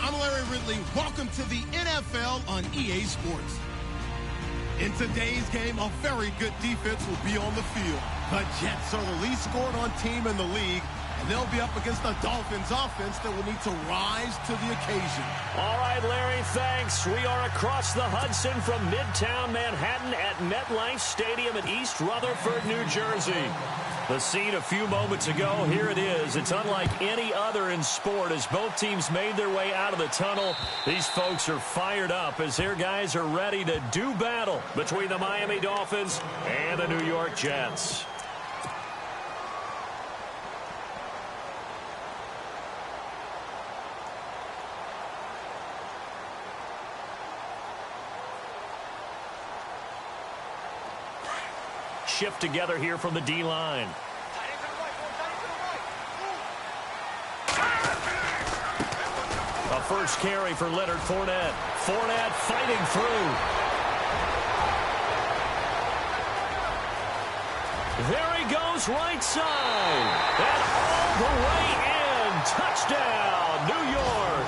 I'm Larry Ridley. Welcome to the NFL on EA Sports. In today's game, a very good defense will be on the field. The Jets are the least scored on team in the league, and they'll be up against the Dolphins offense that will need to rise to the occasion. All right, Larry, thanks. We are across the Hudson from Midtown Manhattan at MetLife Stadium in East Rutherford, New Jersey. The scene a few moments ago, here it is. It's unlike any other in sport as both teams made their way out of the tunnel. These folks are fired up as their guys are ready to do battle between the Miami Dolphins and the New York Jets. Shift together here from the D-line. A first carry for Leonard Fournette. Fournette fighting through. There he goes right side. And all the way in. Touchdown, New York.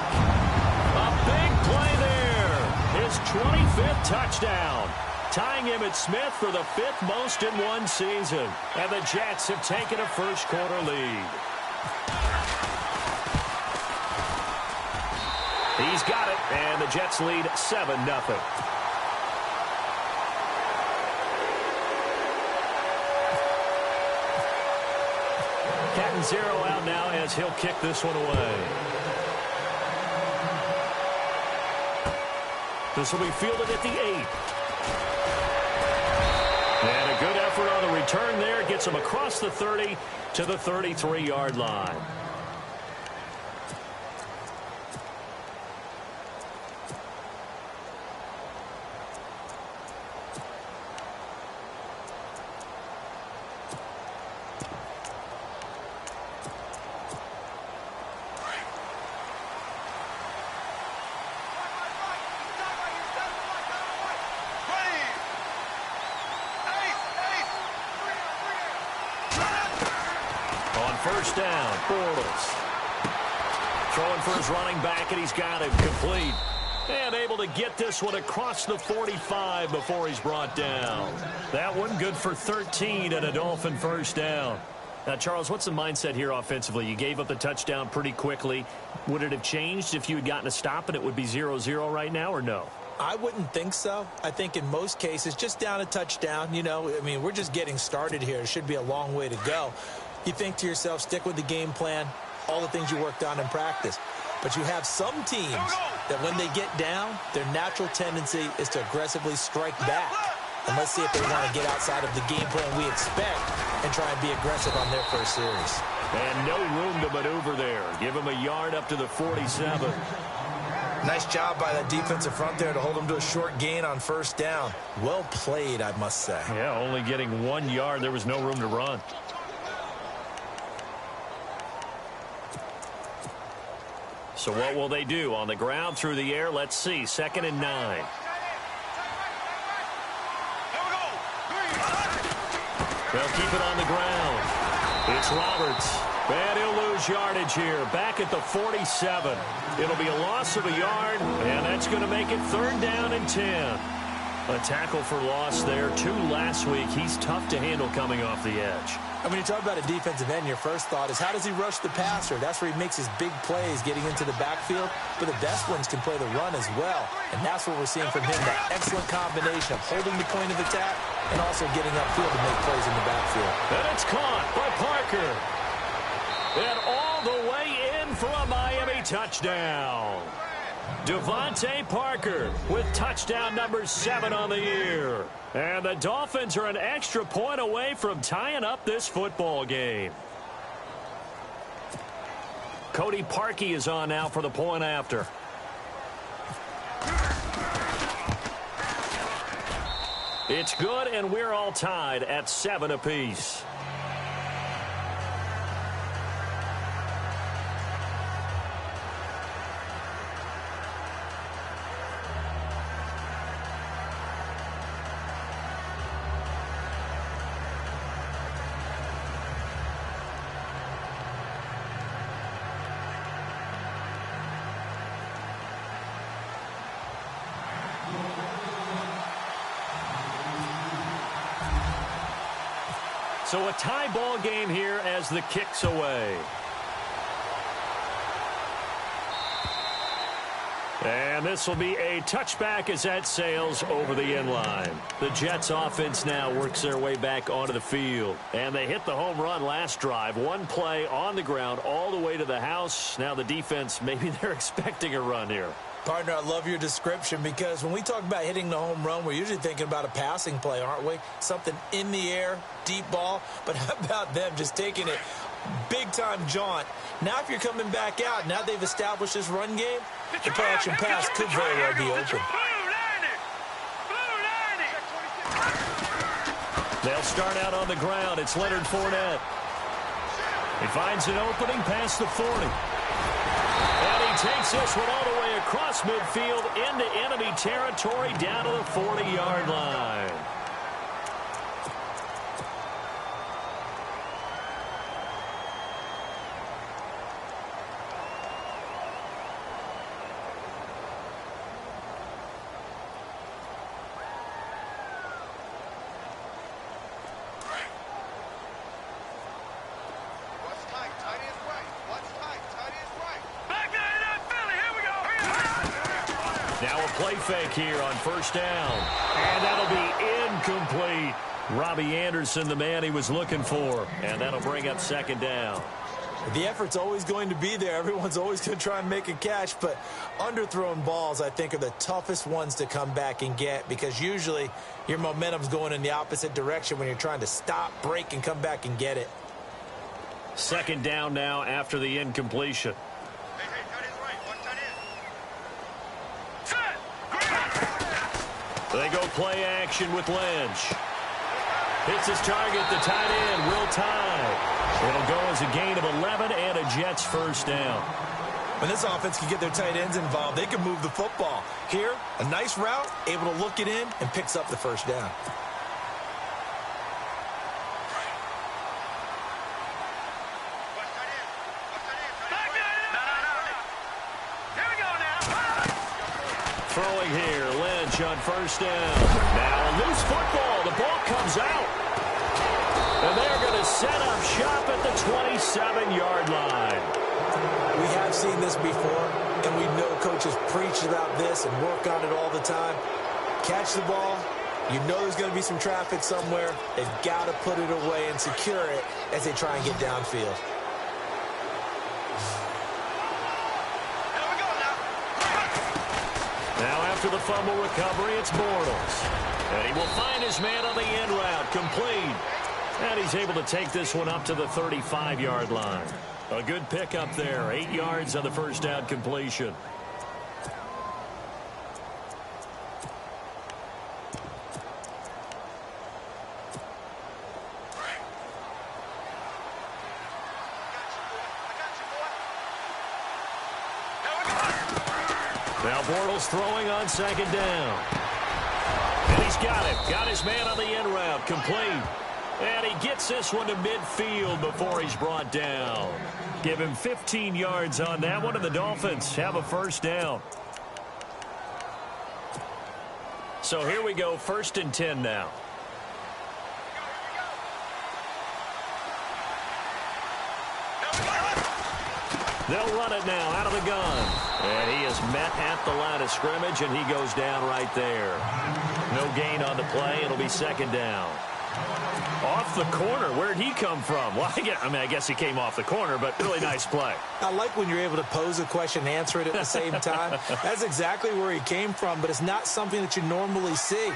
A big play there. His 25th touchdown. Tying Emmitt Smith for the 5th most in one season. And the Jets have taken a first-quarter lead. He's got it, and the Jets lead 7-0. Cat and zero out now as he'll kick this one away. This will be fielded at the 8. And a good effort on the return there. Gets him across the 30 to the 33-yard line. First down, Bortles. Throwing for his running back, and he's got him complete. And able to get this one across the 45 before he's brought down. That one good for 13 and a Dolphin first down. Now, Charles, what's the mindset here offensively? You gave up the touchdown pretty quickly. Would it have changed if you had gotten a stop and it would be 0-0 right now, or no? I wouldn't think so. I think in most cases, just down a touchdown, you know, I mean, we're just getting started here. It should be a long way to go. You think to yourself, stick with the game plan, all the things you worked on in practice. But you have some teams that when they get down, their natural tendency is to aggressively strike back. And let's see if they want to get outside of the game plan we expect and try and be aggressive on their first series. And no room to maneuver there. Give him a yard up to the 47. Nice job by that defensive front there to hold him to a short gain on first down. Well played, I must say. Yeah, only getting 1 yard. There was no room to run. So what will they do? On the ground, through the air, let's see. 2nd and 9. They'll keep it on the ground. It's Roberts. And he'll lose yardage here. Back at the 47. It'll be a loss of a yard, and that's going to make it 3rd down and 10. A tackle for loss there. 2 last week. He's tough to handle coming off the edge. And when you talk about a defensive end, your first thought is how does he rush the passer? That's where he makes his big plays getting into the backfield. But the best ones can play the run as well. And that's what we're seeing from him, that excellent combination of holding the point of attack and also getting upfield to make plays in the backfield. And it's caught by Parker. And all the way in for a Miami touchdown. Devontae Parker with touchdown number 7 on the year. And the Dolphins are an extra point away from tying up this football game. Cody Parkey is on now for the point after. It's good, and we're all tied at 7 apiece. So a tie ball game here as the kick's away. And this will be a touchback as that sails over the end line. The Jets offense now works their way back onto the field. And they hit the home run last drive. One play on the ground all the way to the house. Now the defense, maybe they're expecting a run here. Partner, I love your description because when we talk about hitting the home run, we're usually thinking about a passing play, aren't we? Something in the air, deep ball. But how about them just taking it big-time jaunt? Now if you're coming back out, now they've established this run game, the play-action pass could very well be open. They'll start out on the ground. It's Leonard Fournette. He finds an opening past the 40. And he takes this one all the way across midfield into enemy territory down to the 40-yard line. Now a play fake here on first down. And that'll be incomplete. Robbie Anderson, the man he was looking for. And that'll bring up second down. The effort's always going to be there. Everyone's always going to try and make a catch. But underthrown balls, I think, are the toughest ones to come back and get because usually your momentum's going in the opposite direction when you're trying to stop, break, and come back and get it. Second down now after the incompletion. They go play action with Lynch. Hits his target, the tight end, Will Tye. It'll go as a gain of 11 and a Jets first down. When this offense can get their tight ends involved, they can move the football. Here, a nice route, able to look it in, and picks up the first down. Throwing here, Lynch on first down. Now a loose football. The ball comes out. And they're going to set up shop at the 27-yard line. We have seen this before, and we know coaches preach about this and work on it all the time. Catch the ball. You know there's going to be some traffic somewhere. They've got to put it away and secure it as they try and get downfield. Now after the fumble recovery, it's Bortles. And he will find his man on the end route, complete. And he's able to take this one up to the 35-yard line. A good pickup there, 8 yards on the first down completion. Now Bortles throwing on second down. And he's got it. Got his man on the end route. Complete. And he gets this one to midfield before he's brought down. Give him 15 yards on that one, and the Dolphins have a first down. So here we go, 1st and 10 now. They'll run it now out of the gun. And he is met at the line of scrimmage, and he goes down right there. No gain on the play. It'll be second down. Off the corner. Where'd he come from? Well, I guess he came off the corner, but really nice play. I like when you're able to pose a question and answer it at the same time. That's exactly where he came from, but it's not something that you normally see.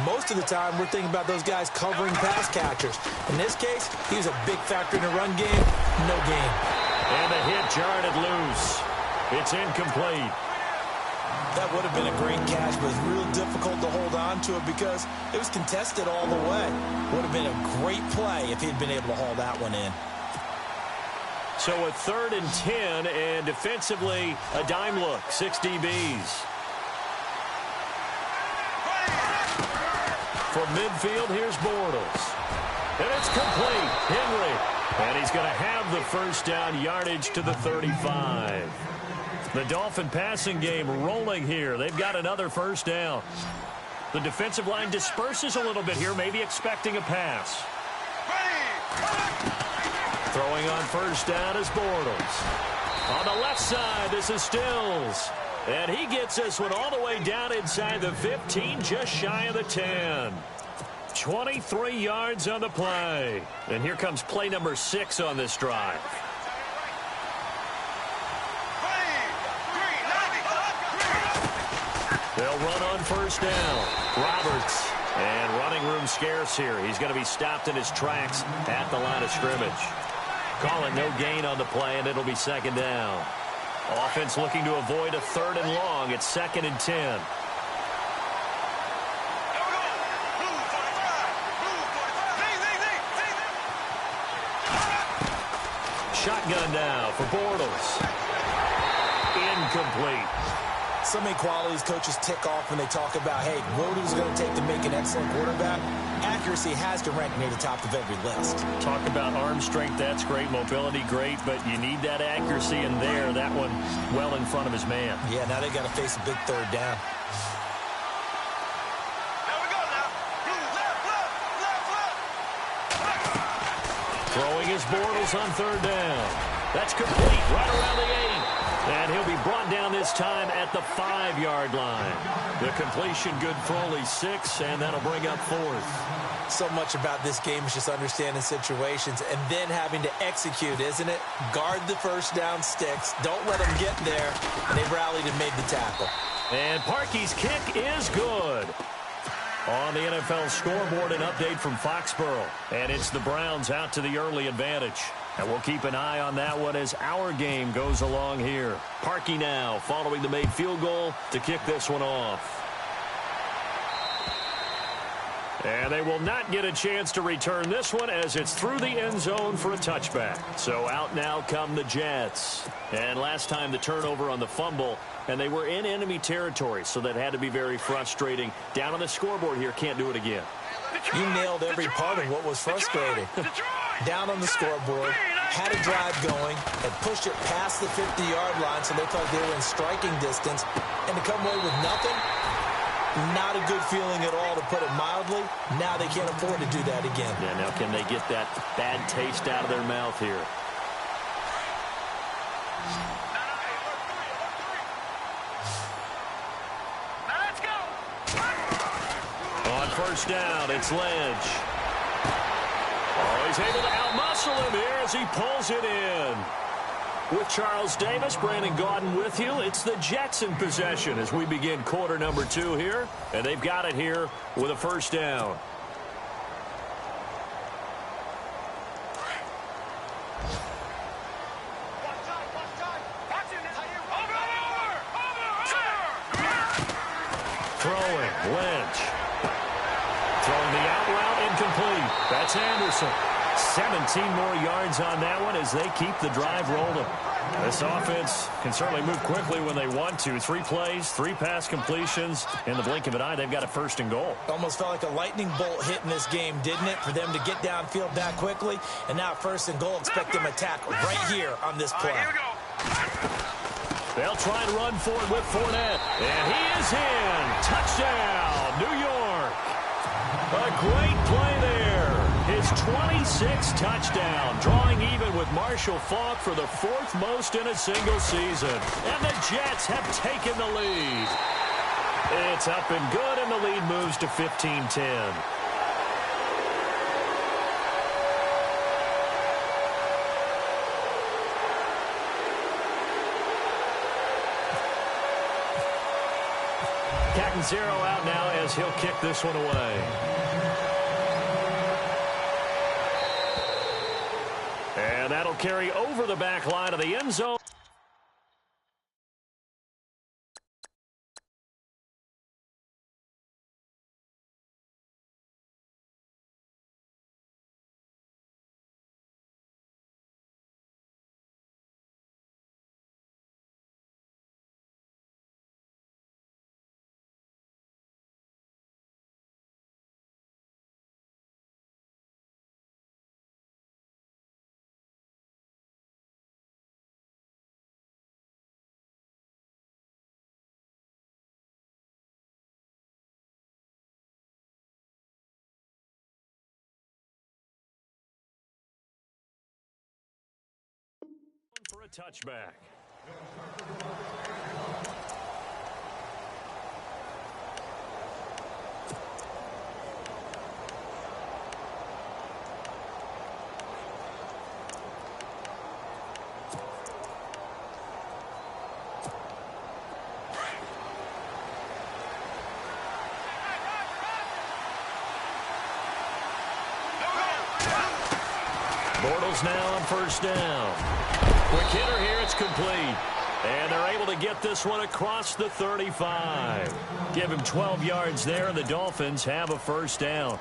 Most of the time, we're thinking about those guys covering pass catchers. In this case, he was a big factor in the run game. No gain. And the hit jarred it loose. It's incomplete. That would have been a great catch, but it's real difficult to hold on to it because it was contested all the way. Would have been a great play if he'd been able to haul that one in. So a 3rd and 10, and defensively, a dime look, 6 DBs. From midfield, here's Bortles. And it's complete. Henry. And he's going to have the first down, yardage to the 35. The Dolphin passing game rolling here. They've got another first down. The defensive line disperses a little bit here, maybe expecting a pass. Throwing on first down is Bortles. On the left side, this is Stills. And he gets this one all the way down inside the 15, just shy of the 10. 23 yards on the play. And here comes play number 6 on this drive. They'll run on first down. Roberts. And running room scarce here. He's going to be stopped in his tracks at the line of scrimmage. Call it no gain on the play, and it'll be second down. Offense looking to avoid a 3rd and long. It's 2nd and 10. Shotgun now for Bortles. Incomplete. So many qualities coaches tick off when they talk about, hey, what is it going to take to make an excellent quarterback? Accuracy has to rank near the top of every list. Talk about arm strength, that's great. Mobility, great. But you need that accuracy in there. That one well in front of his man. Yeah, now they got to face a big 3rd down. Throwing his Bortles on 3rd down. That's complete right around the 8. And he'll be brought down this time at the 5-yard line. The completion good for only 6, and that'll bring up 4th. So much about this game is just understanding situations and then having to execute, isn't it? Guard the first down sticks. Don't let them get there. And they rallied and made the tackle. And Parkey's kick is good. On the NFL scoreboard, an update from Foxborough. And it's the Browns out to the early advantage. And we'll keep an eye on that one as our game goes along here. Parkey now following the made field goal to kick this one off. And they will not get a chance to return this one as it's through the end zone for a touchback. So out now come the Jets. And last time the turnover on the fumble, and they were in enemy territory, so that had to be very frustrating. Down on the scoreboard here, can't do it again. You nailed every part of what was frustrating. Down on the scoreboard, had a drive going, and pushed it past the 50-yard line so they thought they were in striking distance. And to come away with nothing, not a good feeling at all, to put it mildly. Now they can't afford to do that again. Yeah, now can they get that bad taste out of their mouth here? On first down, it's Ledge. Oh, he's able to outmuscle him here as he pulls it in. With Charles Davis, Brandon Gaudin with you. It's the Jets in possession as we begin quarter number 2 here. And they've got it here with a first down. Throwing, Lynch. Throwing the out route, incomplete. That's Anderson. 17 more yards on that one as they keep the drive rolling. This offense can certainly move quickly when they want to. 3 plays, 3 pass completions. In the blink of an eye, they've got a first and goal. Almost felt like a lightning bolt hit in this game, didn't it? For them to get downfield that quickly. And now first and goal, expect them to attack right here on this play. Here we go. They'll try to run forward with Fournette. And he is in. Touchdown, New York. A great play there. His 26th touchdown, drawing even with Marshall Faulk for the 4th most in a single season. And the Jets have taken the lead. It's up and good, and the lead moves to 15-10. Catanzaro out now as he'll kick this one away. And that'll carry over the back line of the end zone. touchback. Bortles now on first down. Quick hitter here, it's complete. And they're able to get this one across the 35. Give him 12 yards there, and the Dolphins have a first down.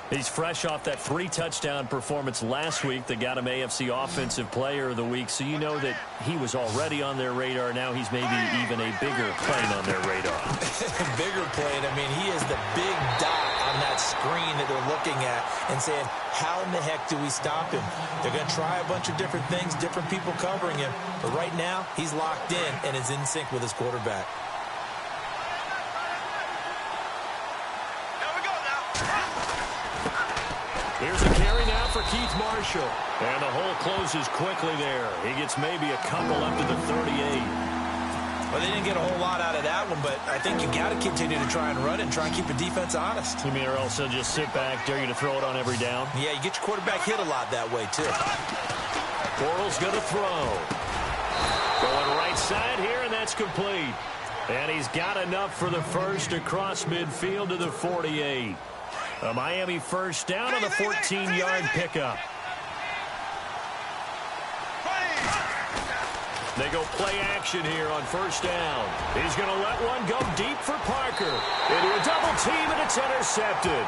He's fresh off that 3-touchdown performance last week that got him AFC Offensive Player of the Week, so you know that he was already on their radar. Now he's maybe even a bigger plane on their radar. Bigger plane. I mean, he is the big dot on that screen that they're looking at and saying, how in the heck do we stop him? They're going to try a bunch of different things, different people covering him. But right now, he's locked in and is in sync with his quarterback. Here's a carry now for Keith Marshall. And the hole closes quickly there. He gets maybe a couple up to the 38. Well, they didn't get a whole lot out of that one, but I think you got to continue to try and run it and try and keep the defense honest. You mean, or else they'll just sit back, dare you to throw it on every down? Yeah, you get your quarterback hit a lot that way, too. Bortles going to throw. Going right side here, and that's complete. And he's got enough for the first across midfield to the 48. A Miami first down on the 14-yard pickup. They go play action here on first down. He's going to let one go deep for Parker. Into a double team, and it's intercepted.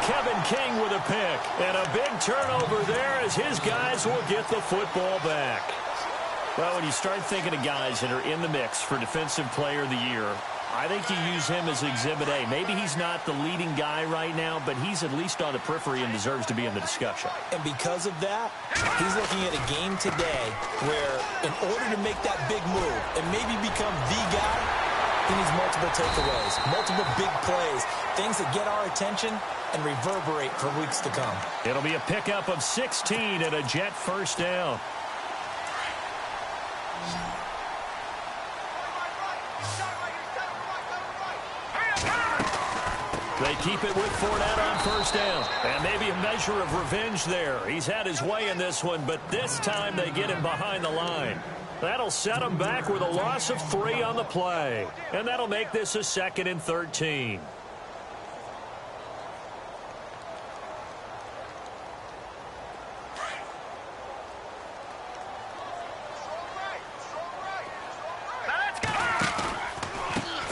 Kevin King with a pick. And a big turnover there as his guys will get the football back. Well, when you start thinking of guys that are in the mix for Defensive Player of the Year, I think you use him as Exhibit A. Maybe he's not the leading guy right now, but he's at least on the periphery and deserves to be in the discussion. And because of that, he's looking at a game today where in order to make that big move and maybe become the guy, he needs multiple takeaways, multiple big plays, things that get our attention and reverberate for weeks to come. It'll be a pickup of 16 and a Jet first down. They keep it with Fournette on first down. And maybe a measure of revenge there. He's had his way in this one, but this time they get him behind the line. That'll set him back with a loss of 3 on the play. And that'll make this a 2nd and 13.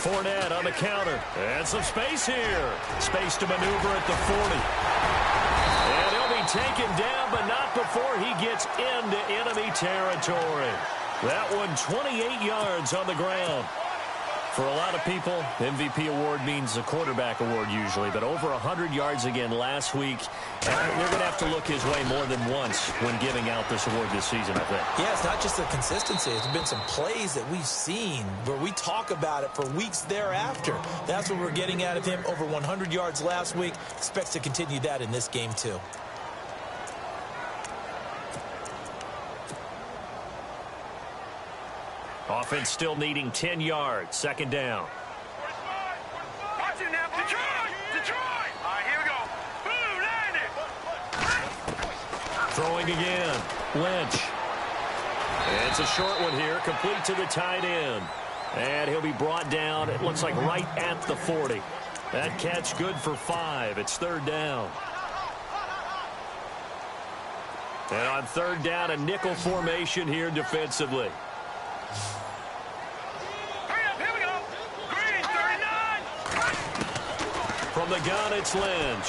Fournette on the counter. And some space here. Space to maneuver at the 40. And he'll be taken down, but not before he gets into enemy territory. That one 28 yards on the ground. For a lot of people, MVP award means a quarterback award usually, but over 100 yards again last week. They're going to have to look his way more than once when giving out this award this season, I think. Yeah, it's not just the consistency. There's been some plays that we've seen where we talk about it for weeks thereafter. That's what we're getting out of him. Over 100 yards last week. Expects to continue that in this game, too. Offense still needing 10 yards. 2nd down. Watch it now. Detroit! Detroit! All right, here we go. Boom, land it. Throwing again. Lynch. It's a short one here. Complete to the tight end. And he'll be brought down, it looks like right at the 40. That catch good for 5. It's 3rd down. And on 3rd down, a nickel formation here defensively. From the gun, it's Lynch.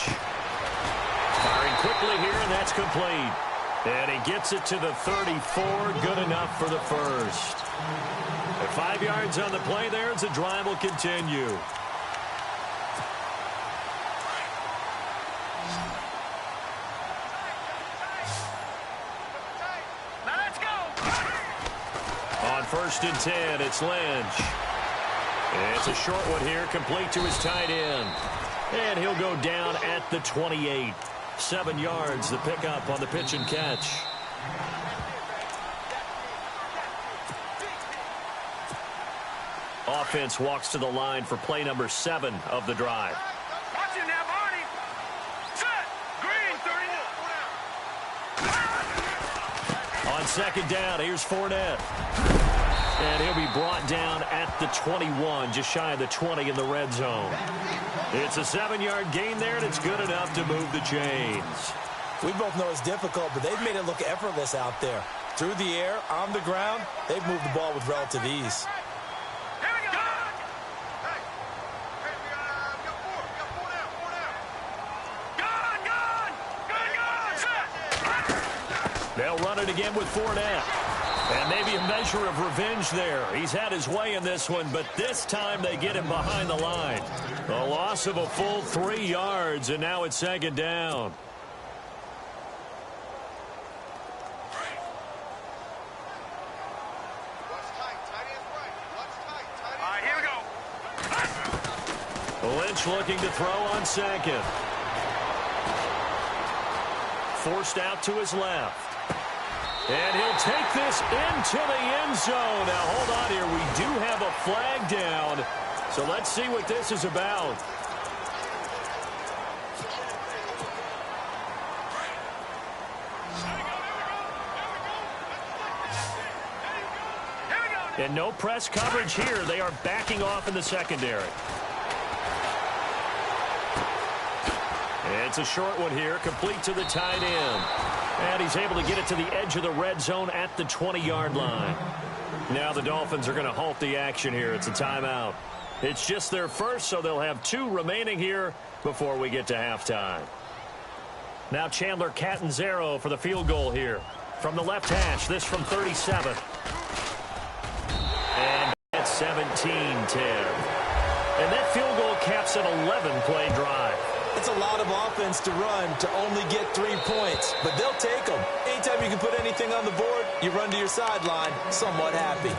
Firing quickly here, and that's complete. And he gets it to the 34. Good enough for the first. And 5 yards on the play there as the drive will continue. Now let's go. On 1st and 10, it's Lynch. And it's a short one here, complete to his tight end. And he'll go down at the 28. 7 yards, the pickup on the pitch and catch. Offense walks to the line for play number 7 of the drive. Watch it now, Barney. Set. Green, 30. On second down, here's Fournette. And he'll be brought down at the 21, just shy of the 20 in the red zone. It's a 7-yard gain there, and it's good enough to move the chains. We both know it's difficult, but they've made it look effortless out there. Through the air, on the ground, they've moved the ball with relative ease. Here we go. Set. They'll run it again with Fournette. And maybe a measure of revenge there. He's had his way in this one, but this time they get him behind the line. A loss of a full 3 yards, and now it's second down. Lynch looking to throw on second. Forced out to his left. And he'll take this into the end zone. Now, hold on here. We do have a flag down. So let's see what this is about. And no press coverage here. They are backing off in the secondary. It's a short one here, complete to the tight end. And he's able to get it to the edge of the red zone at the 20-yard line. Now the Dolphins are going to halt the action here. It's a timeout. It's just their first, so they'll have 2 remaining here before we get to halftime. Now Chandler Catanzaro for the field goal here. From the left hash, this from 37. And that's 17-10. And that field goal caps an 11-play drive. It's a lot of offense to run to only get 3 points, but they'll take them. Anytime you can put anything on the board, you run to your sideline somewhat happy.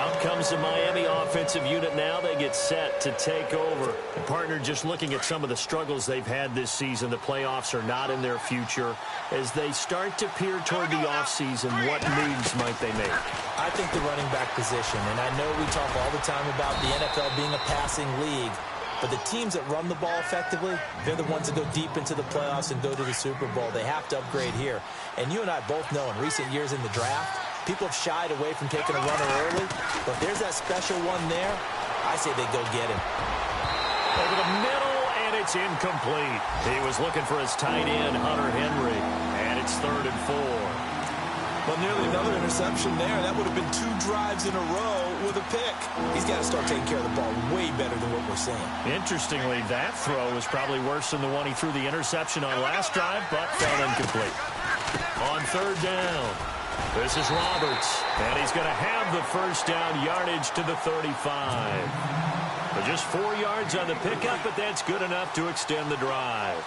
Out comes the Miami offensive unit now. They get set to take over. The partner, just looking at some of the struggles they've had this season, the playoffs are not in their future. As they start to peer toward the offseason, what moves might they make? I think the running back position, and I know we talk all the time about the NFL being a passing league, but the teams that run the ball effectively, they're the ones that go deep into the playoffs and go to the Super Bowl. They have to upgrade here. And you and I both know in recent years in the draft, people have shied away from taking a runner early. But if there's that special one there, I say they go get him. Over the middle, and it's incomplete. He was looking for his tight end, Hunter Henry. And it's 3rd and 4. Well, nearly another interception there. That would have been 2 drives in a row with a pick. He's got to start taking care of the ball way better than what we're seeing. Interestingly, that throw was probably worse than the one he threw the interception on last drive, but fell incomplete. On 3rd down, this is Roberts, and he's going to have the first down yardage to the 35. But just 4 yards on the pickup, but that's good enough to extend the drive.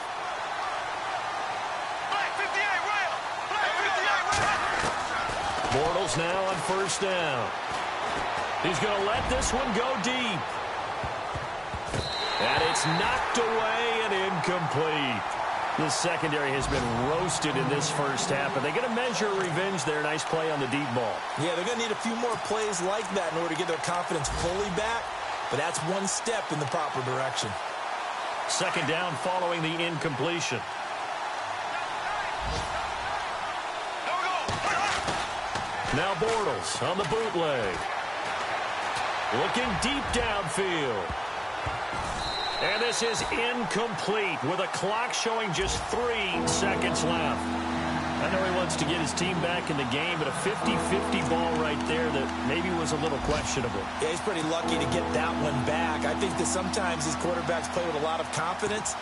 Bortles now on 1st down. He's going to let this one go deep. And it's knocked away and incomplete. The secondary has been roasted in this first half, but they get a measure of revenge there. Nice play on the deep ball. Yeah, they're going to need a few more plays like that in order to get their confidence fully back, but that's one step in the proper direction. 2nd down following the incompletion. Now Bortles on the bootleg. Looking deep downfield. And this is incomplete with a clock showing just 3 seconds left. I know he wants to get his team back in the game, but a 50-50 ball right there that maybe was a little questionable. Yeah, he's pretty lucky to get that one back. I think that sometimes these quarterbacks play with a lot of confidence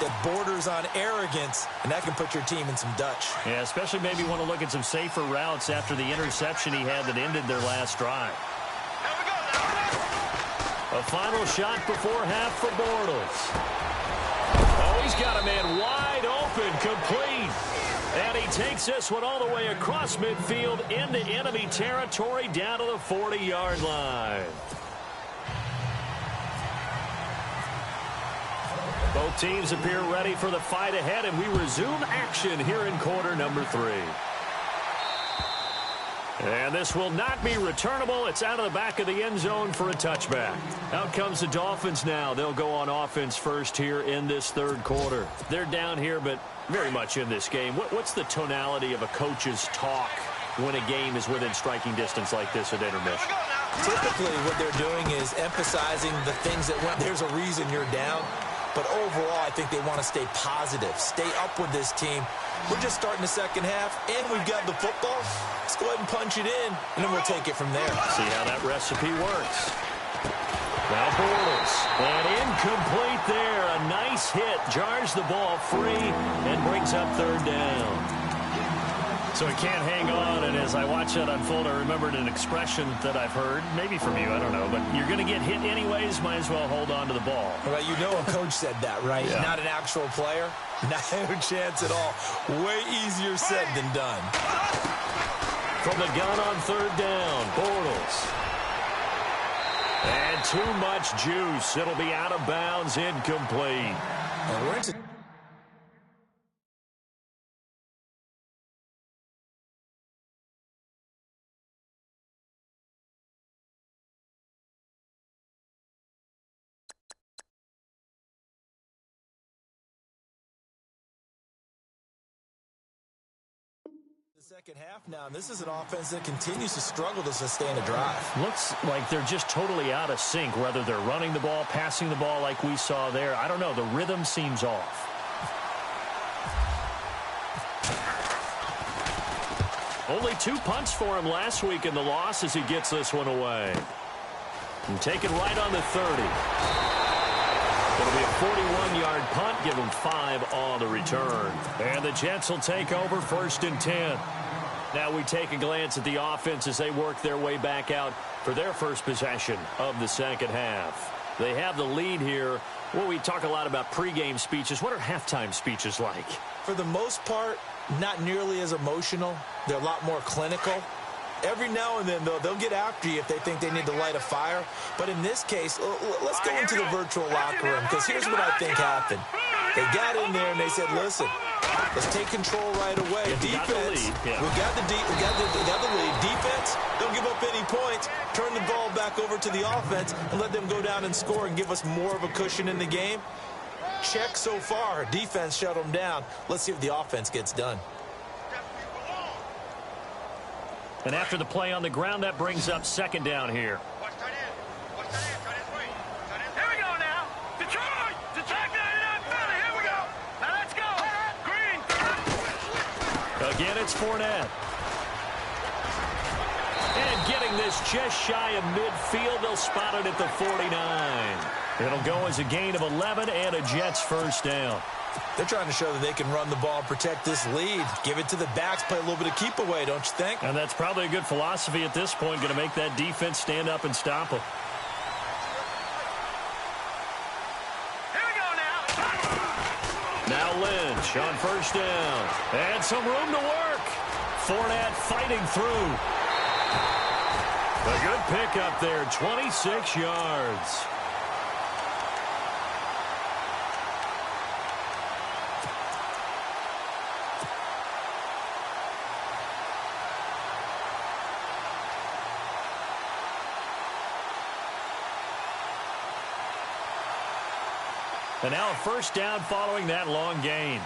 that borders on arrogance, and that can put your team in some Dutch. Yeah, especially maybe want to look at some safer routes after the interception he had that ended their last drive. A final shot before half for Bortles. Oh, he's got a man wide open, complete. And he takes this one all the way across midfield into enemy territory down to the 40-yard line. Both teams appear ready for the fight ahead, and we resume action here in quarter number 3. And this will not be returnable. It's out of the back of the end zone for a touchback. Out comes the Dolphins now. They'll go on offense first here in this third quarter. They're down here, but very much in this game. What's the tonality of a coach's talk when a game is within striking distance like this at intermission? Typically, what they're doing is emphasizing the things that went. There's a reason you're down. But overall, I think they want to stay positive, stay up with this team. We're just starting the second half, and we've got the football. Let's go ahead and punch it in, and then we'll take it from there. See how that recipe works. Now Bortles, and incomplete there. A nice hit, jars the ball free, and brings up third down. So he can't hang on, and as I watch that unfold, I remembered an expression that I've heard, maybe from you, I don't know, but you're going to get hit anyways, might as well hold on to the ball. Well, you know a coach said that, right? Yeah. Not an actual player. Not a chance at all. Way easier said than done. From the gun on third down, Bortles. And too much juice. It'll be out of bounds, incomplete. And we're into... second half now, and this is an offense that continues to struggle to sustain a drive. Looks like they're just totally out of sync, whether they're running the ball, passing the ball like we saw there. I don't know. The rhythm seems off. Only 2 punts for him last week in the loss as he gets this one away. And take it right on the 30. It'll be a 41-yard punt, give them 5 on the return. And the Jets will take over 1st and 10. Now we take a glance at the offense as they work their way back out for their first possession of the second half. They have the lead here. Well, we talk a lot about pregame speeches. What are halftime speeches like? For the most part, not nearly as emotional. They're a lot more clinical. Every now and then, though, they'll get after you if they think they need to light a fire. But in this case, let's go into the virtual locker room, because here's what I think happened. They got in there and they said, listen, let's take control right away. Defense, we got the lead. Defense, don't give up any points. Turn the ball back over to the offense and let them go down and score and give us more of a cushion in the game. Check so far. Defense shut them down. Let's see if the offense gets done. And after the play on the ground, that brings up second down here. Here we go now. Detroit! Detroit! Here we go. Now let's go. Green. Again, it's Fournette. And getting this just shy of midfield, they'll spot it at the 49. It'll go as a gain of 11 and a Jets first down. They're trying to show that they can run the ball and protect this lead. Give it to the backs, play a little bit of keep away, don't you think? And that's probably a good philosophy at this point, going to make that defense stand up and stop them. Here we go now. Now Lynch on first down. And some room to work. Fournette fighting through. A good pickup there, 26 yards. And now a first down following that long gain.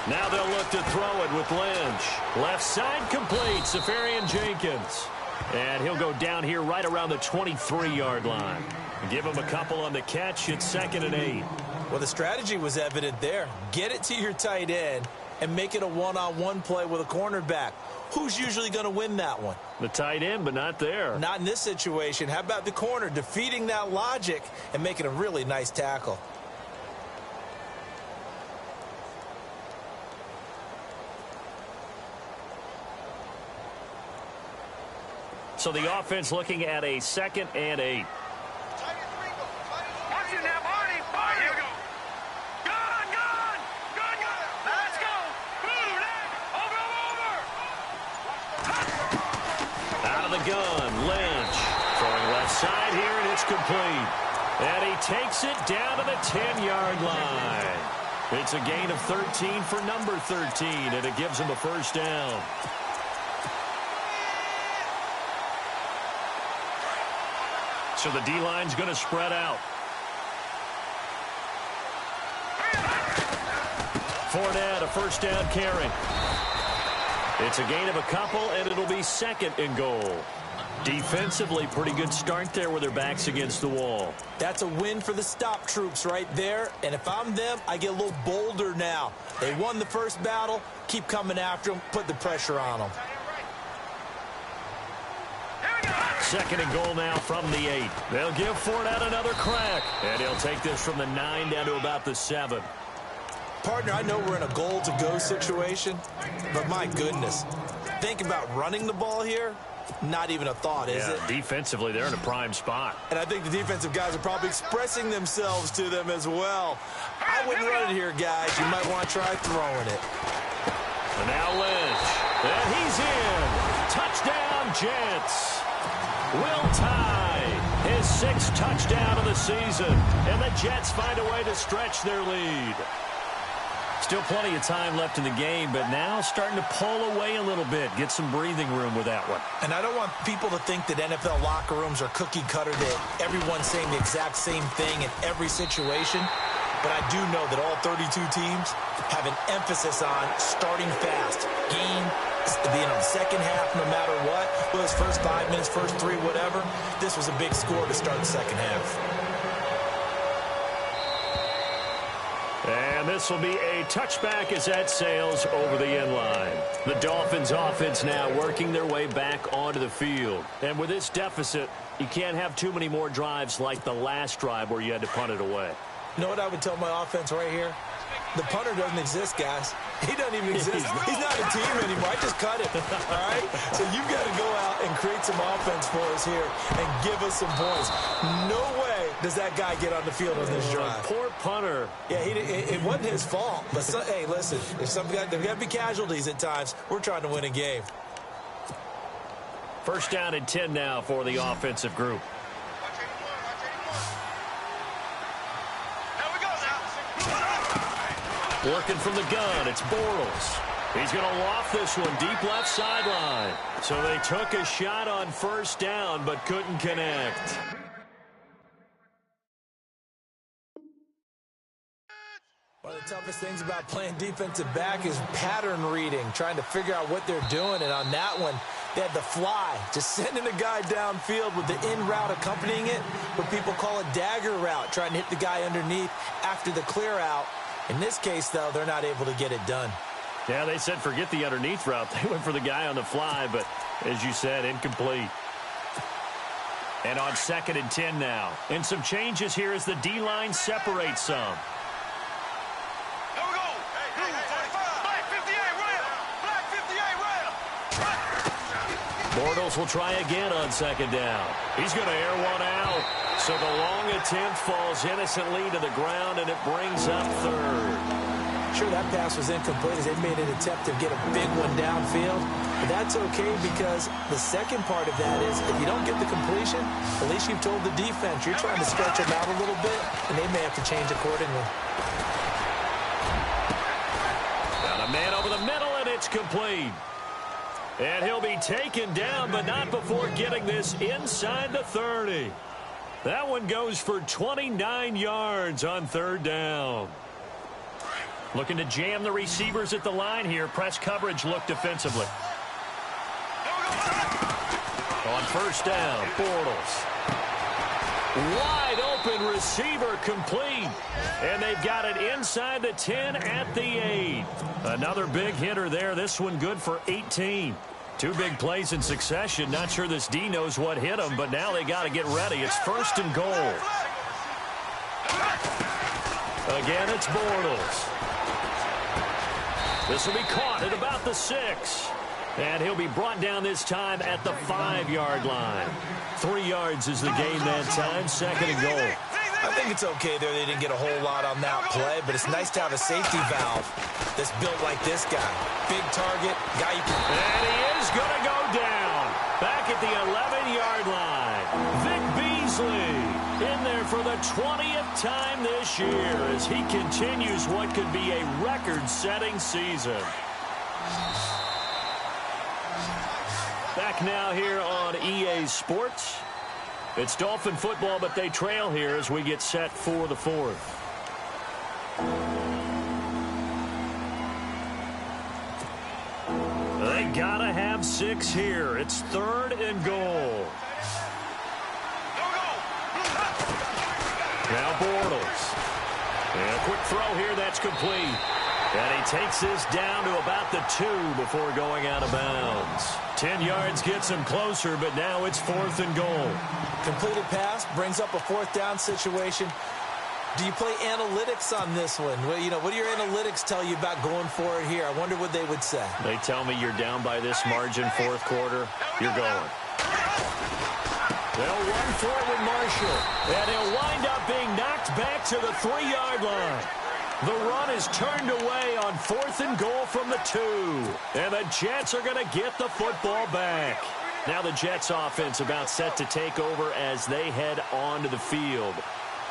Now they'll look to throw it with Lynch. Left side complete, Safarian Jenkins. And he'll go down here right around the 23-yard line. Give him a couple on the catch. It's 2nd and 8. Well, the strategy was evident there. Get it to your tight end and make it a one-on-one play with a cornerback. Who's usually going to win that one? The tight end, but not there. Not in this situation. How about the corner defeating that logic and making a really nice tackle? So the offense looking at a 2nd and 8. Watch it now, Barney. Barney. Here we go. Gun. Now let's go. Over. Out of the gun, Lynch. Throwing left side here, and it's complete. And he takes it down to the 10-yard line. It's a gain of 13 for number 13, and it gives him a first down. So the D-line's going to spread out. Fournette, a first down carry. It's a gain of a couple, and it'll be second and goal. Defensively, pretty good start there with their backs against the wall. That's a win for the stop troops right there. And if I'm them, I get a little bolder now. They won the first battle. Keep coming after them. Put the pressure on them. Second and goal now from the 8. They'll give Fournette another crack. And he'll take this from the 9 down to about the 7. Partner, I know we're in a goal-to-go situation, but my goodness. Think about running the ball here. Not even a thought, is it? Defensively, they're in a prime spot. And I think the defensive guys are probably expressing themselves to them as well. I wouldn't run it here, guys. You might want to try throwing it. And now Lynch. And he's in. Touchdown, Jets. Will tie his 6th touchdown of the season. And the Jets find a way to stretch their lead. Still plenty of time left in the game, but now starting to pull away a little bit. Get some breathing room with that one. And I don't want people to think that NFL locker rooms are cookie cutter, that everyone's saying the exact same thing in every situation. But I do know that all 32 teams have an emphasis on starting fast. Game, second half, no matter what. Whether it's first 5 minutes, first 3, whatever. This was a big score to start the second half. And this will be a touchback as that sails over the end line. The Dolphins offense now working their way back onto the field. And with this deficit, you can't have too many more drives like the last drive where you had to punt it away. You know what I would tell my offense right here? The punter doesn't exist, guys. He doesn't even exist. He's not a team anymore. I just cut it, all right? So you've got to go out and create some offense for us here and give us some points. No way does that guy get on the field on this drive. Poor punter. Yeah, it wasn't his fault. But, hey, listen, there's got to be casualties at times. We're trying to win a game. First down and 10 now for the offensive group. Working from the gun, it's Bortles. He's going to loft this one deep left sideline. So they took a shot on first down but couldn't connect. One of the toughest things about playing defensive back is pattern reading, trying to figure out what they're doing. And on that one, they had the fly, just sending a guy downfield with the in route accompanying it, what people call a dagger route, trying to hit the guy underneath after the clear out. In this case, though, they're not able to get it done. Yeah, they said forget the underneath route. They went for the guy on the fly, but as you said, incomplete. And on 2nd and 10 now. And some changes here as the D-line separates some. Here we go. Hey, 45. Black 58, red. Black 58, red. Bortles will try again on 2nd down. He's going to air one out. So the long attempt falls innocently to the ground, and it brings up 3rd. Sure, that pass was incomplete as they made an attempt to get a big one downfield. But that's okay because the second part of that is if you don't get the completion, at least you've told the defense you're trying to stretch them out a little bit, and they may have to change accordingly. Got a man over the middle, and it's complete. And he'll be taken down, but not before getting this inside the 30. That one goes for 29 yards on 3rd down. Looking to jam the receivers at the line here. Press coverage look defensively. On 1st down, Bortles. Wide open receiver complete. And they've got it inside the 10 at the 8. Another big hitter there. This one good for 18. 2 big plays in succession. Not sure this D knows what hit him, but now they got to get ready. It's 1st and goal. Again, it's Bortles. This will be caught at about the 6. And he'll be brought down this time at the 5-yard line. 3 yards is the gain that time. 2nd and goal. I think it's okay there. They didn't get a whole lot on that play, but it's nice to have a safety valve that's built like this guy. Big target, guy you can... And he is going to go down. Back at the 11-yard line. Vic Beasley in there here for the 20th time this year as he continues what could be a record-setting season. Back now here on EA Sports. It's Dolphin football, but they trail here as we get set for the fourth. They gotta have 6 here. It's 3rd and goal. Now Bortles. And a quick throw here that's complete. And he takes this down to about the 2 before going out of bounds. 10 yards gets him closer, but now it's 4th and goal. Completed pass brings up a 4th down situation. Do you play analytics on this one? Well, what do your analytics tell you about going for it here? I wonder what they would say. They tell me you're down by this margin 4th quarter. You're going. They'll run for it with Marshall. And he'll wind up being knocked back to the 3-yard line. The run is turned away on 4th and goal from the 2. And the Jets are going to get the football back. Now the Jets offense about set to take over as they head onto the field.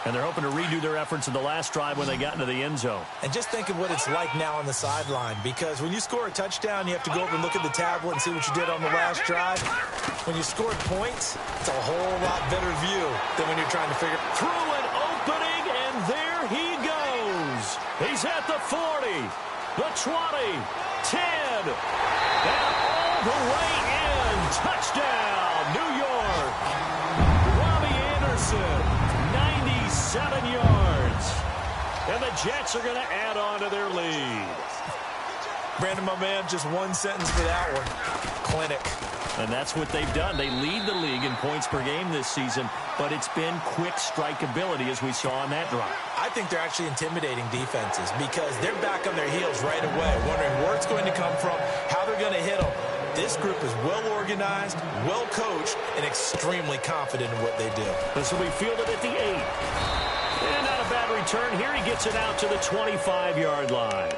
And they're hoping to redo their efforts in the last drive when they got into the end zone. And just think of what it's like now on the sideline, because when you score a touchdown, you have to go over and look at the tablet and see what you did on the last drive. When you scored points, it's a whole lot better view than when you're trying to figure. Through an opening, and there he goes. He's at the 40, the 20, 10, and all the way in. Touchdown, New York. Robbie Anderson. 7 yards. And the Jets are going to add on to their lead. Brandon, my man, just one sentence for that one. Clinic. And that's what they've done. They lead the league in points per game this season, but it's been quick strikeability as we saw on that drive. I think they're actually intimidating defenses because they're back on their heels right away, wondering where it's going to come from, how they're going to hit them. This group is well-organized, well-coached, and extremely confident in what they do. This will be fielded at the 8. And not a bad return. Here he gets it out to the 25-yard line.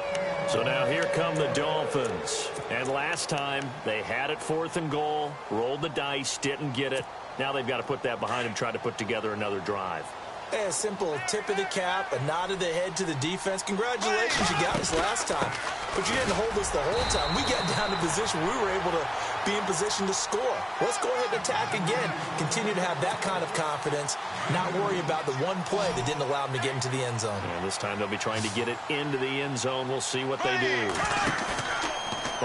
So now here come the Dolphins. And last time, they had it 4th and goal, rolled the dice, didn't get it. Now they've got to put that behind them, try to put together another drive. Hey, a simple tip of the cap, a nod of the head to the defense. Congratulations, you got us last time. But you didn't hold us the whole time. We got down to position we were able to be in position to score. Let's go ahead and attack again. Continue to have that kind of confidence, not worry about the one play that didn't allow them to get into the end zone. And this time they'll be trying to get it into the end zone. We'll see what they do.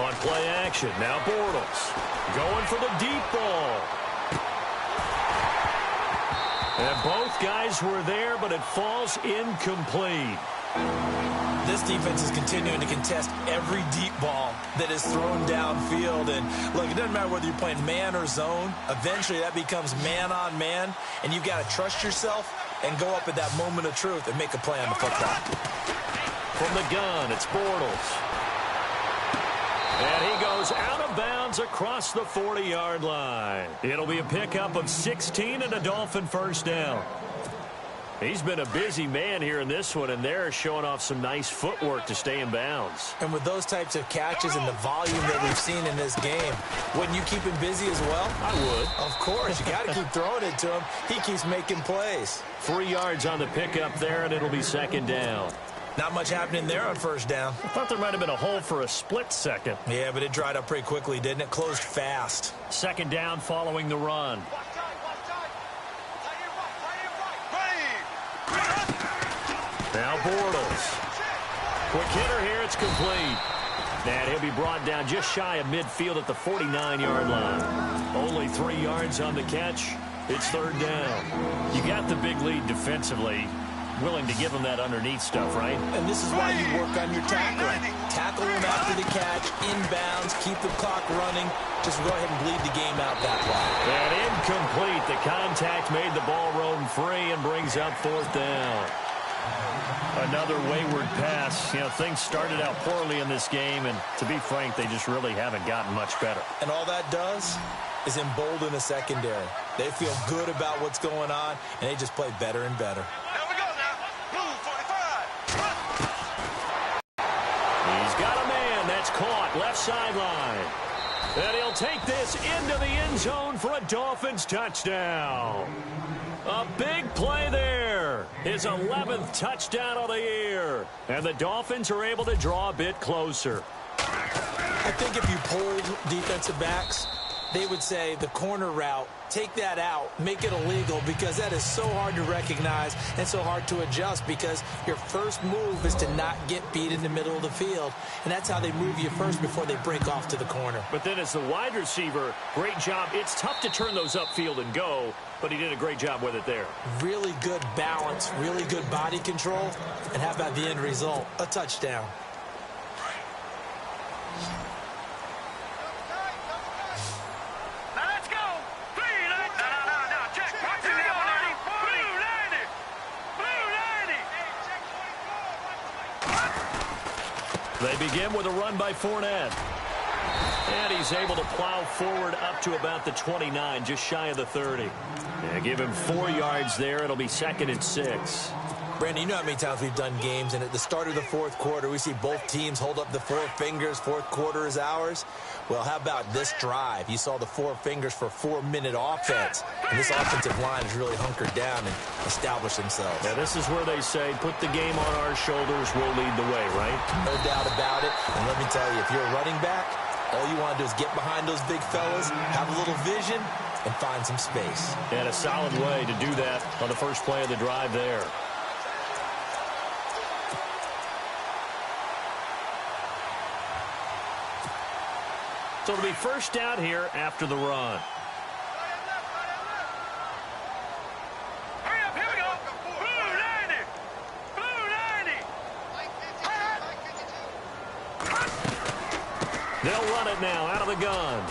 On play action, now Bortles going for the deep ball. And both guys were there, but it falls incomplete. This defense is continuing to contest every deep ball that is thrown downfield. And look, it doesn't matter whether you're playing man or zone. Eventually, that becomes man on man. And you've got to trust yourself and go up at that moment of truth and make a play on the football. From the gun, it's Bortles. And he goes out of bounds across the 40-yard line. It'll be a pickup of 16 and a Dolphin first down. He's been a busy man here in this one, and they're showing off some nice footwork to stay in bounds. And with those types of catches and the volume that we've seen in this game, wouldn't you keep him busy as well? I would. Of course. You got to keep throwing it to him. He keeps making plays. 3 yards on the pickup there, and it'll be second down. Not much happening there on first down. I thought there might have been a hole for a split second. Yeah, but it dried up pretty quickly, didn't it? Closed fast. Second down following the run. Now Bortles. Quick hitter here, it's complete. And he'll be brought down just shy of midfield at the 49-yard line. Only 3 yards on the catch. It's third down. You got the big lead defensively. Willing to give him that underneath stuff, right? And this is why you work on your tackling. Tackle him after the catch, inbounds, keep the clock running. Just go ahead and bleed the game out that way. And incomplete. The contact made the ball roam free and brings up fourth down. Another wayward pass. You know, things started out poorly in this game, and to be frank, they just really haven't gotten much better. And all that does is embolden the secondary. They feel good about what's going on, and they just play better and better. Caught left sideline. And he'll take this into the end zone for a Dolphins touchdown. A big play there. His 11th touchdown of the year. And the Dolphins are able to draw a bit closer. I think if you polled defensive backs, they would say the corner route, take that out, make it illegal, because that is so hard to recognize and so hard to adjust, because your first move is to not get beat in the middle of the field. And that's how they move you first before they break off to the corner. But then as the wide receiver, great job. It's tough to turn those upfield and go, but he did a great job with it there. Really good balance, really good body control. And how about the end result? A touchdown. They begin with a run by Fournette. And he's able to plow forward up to about the 29, just shy of the 30. Yeah, give him 4 yards there. It'll be 2nd and 6. Brandon, you know how many times we've done games, and at the start of the fourth quarter, we see both teams hold up the 4 fingers, fourth quarter is ours. Well, how about this drive? You saw the 4 fingers for 4-minute offense, and this offensive line has really hunkered down and established themselves. Yeah, this is where they say, put the game on our shoulders, we'll lead the way, right? No doubt about it, and let me tell you, if you're a running back, all you want to do is get behind those big fellas, have a little vision, and find some space. And a solid way to do that on the first play of the drive there. So it'll be first down here after the run. Hurry up, here we go. Blue 90. Blue 90. They'll run it now out of the gun.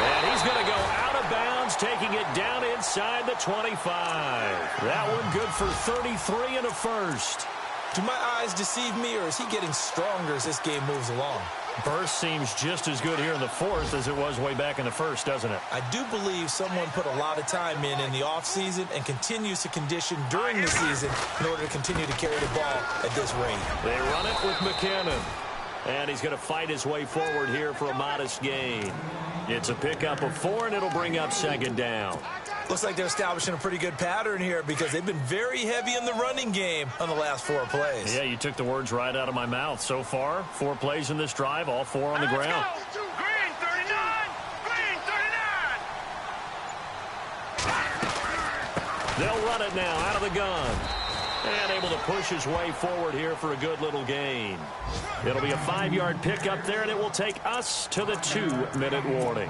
And he's going to go out of bounds, taking it down inside the 25. That one good for 33 and a first. Do my eyes deceive me, or is he getting stronger as this game moves along? Burst seems just as good here in the fourth as it was way back in the first, doesn't it? I do believe someone put a lot of time in the offseason and continues to condition during the season in order to continue to carry the ball at this rate. They run it with McKinnon. And he's going to fight his way forward here for a modest gain. It's a pickup of 4, and it'll bring up 2nd down. Looks like they're establishing a pretty good pattern here, because they've been very heavy in the running game on the last 4 plays. Yeah, you took the words right out of my mouth. So far, 4 plays in this drive, all 4 on the ground. Green 39. Green 39. They'll run it now out of the gun. And able to push his way forward here for a good little gain. It'll be a 5-yard pickup there, and it will take us to the 2-minute warning.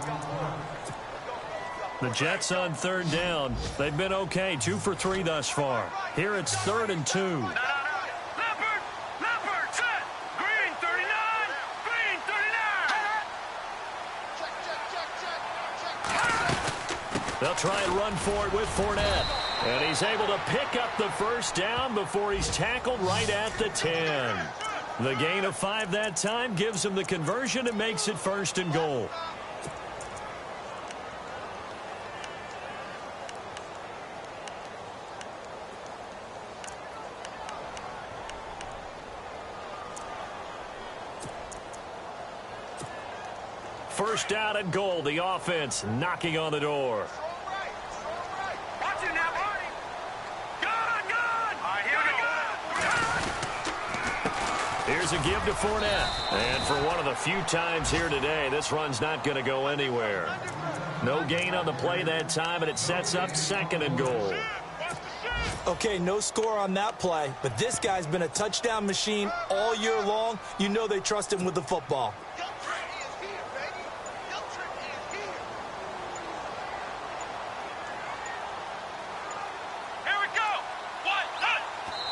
The Jets on 3rd down. They've been okay, 2 for 3 thus far. Here it's 3rd and 2. Leopard, set. Green 39. Green 39. They'll try and run for it with Fournette. And he's able to pick up the first down before he's tackled right at the 10. The gain of 5 that time gives him the conversion and makes it 1st and goal. First down and goal. The offense knocking on the door. Watch it now, buddy. Gun. All right, here we go. Here's a give to Fournette. And for one of the few times here today, this run's not going to go anywhere. No gain on the play that time, and it sets up 2nd and goal. Okay, no score on that play, but this guy's been a touchdown machine all year long. You know they trust him with the football.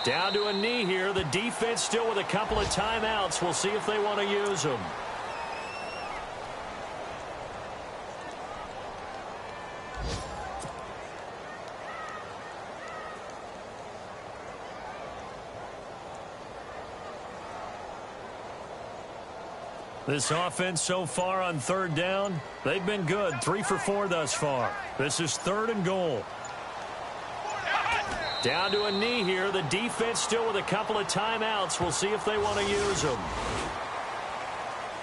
Down to a knee here. The defense still with a couple of timeouts. We'll see if they want to use them. This offense so far on 3rd down, they've been good. 3 for 4 thus far. This is 3rd and goal. Down to a knee here. The defense still with a couple of timeouts. We'll see if they want to use them.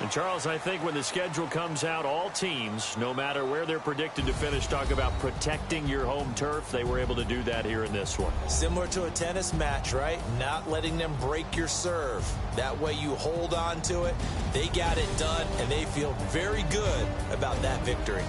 And, Charles, I think when the schedule comes out, all teams, no matter where they're predicted to finish, talk about protecting your home turf. They were able to do that here in this one. Similar to a tennis match, right? Not letting them break your serve. That way you hold on to it. They got it done, and they feel very good about that victory.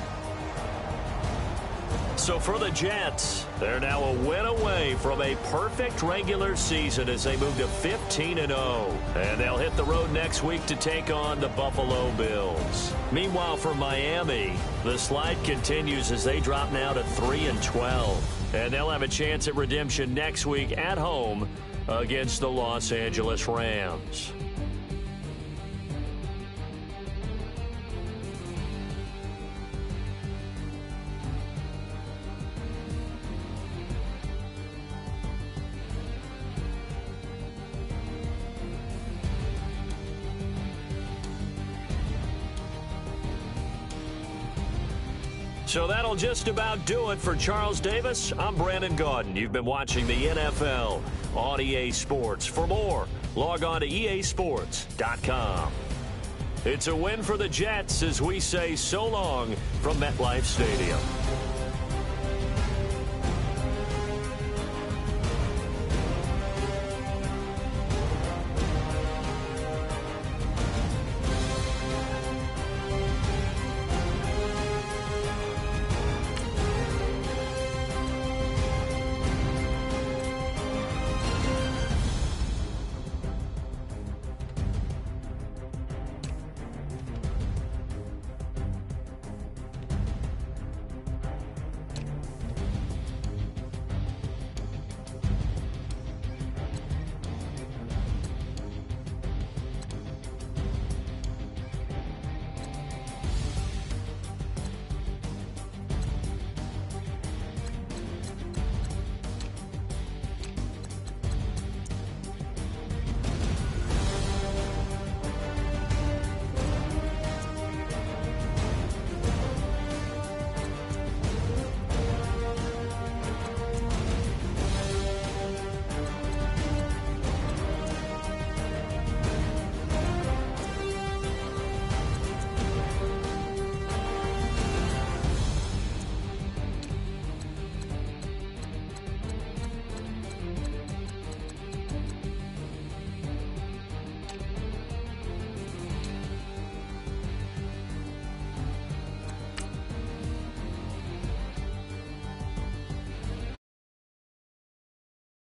So for the Jets, they're now a win away from a perfect regular season as they move to 15-0. And they'll hit the road next week to take on the Buffalo Bills. Meanwhile, for Miami, the slide continues as they drop now to 3-12. And they'll have a chance at redemption next week at home against the Los Angeles Rams. So that'll just about do it for Charles Davis. I'm Brandon Gaudin. You've been watching the NFL on EA Sports. For more, log on to easports.com. It's a win for the Jets as we say so long from MetLife Stadium.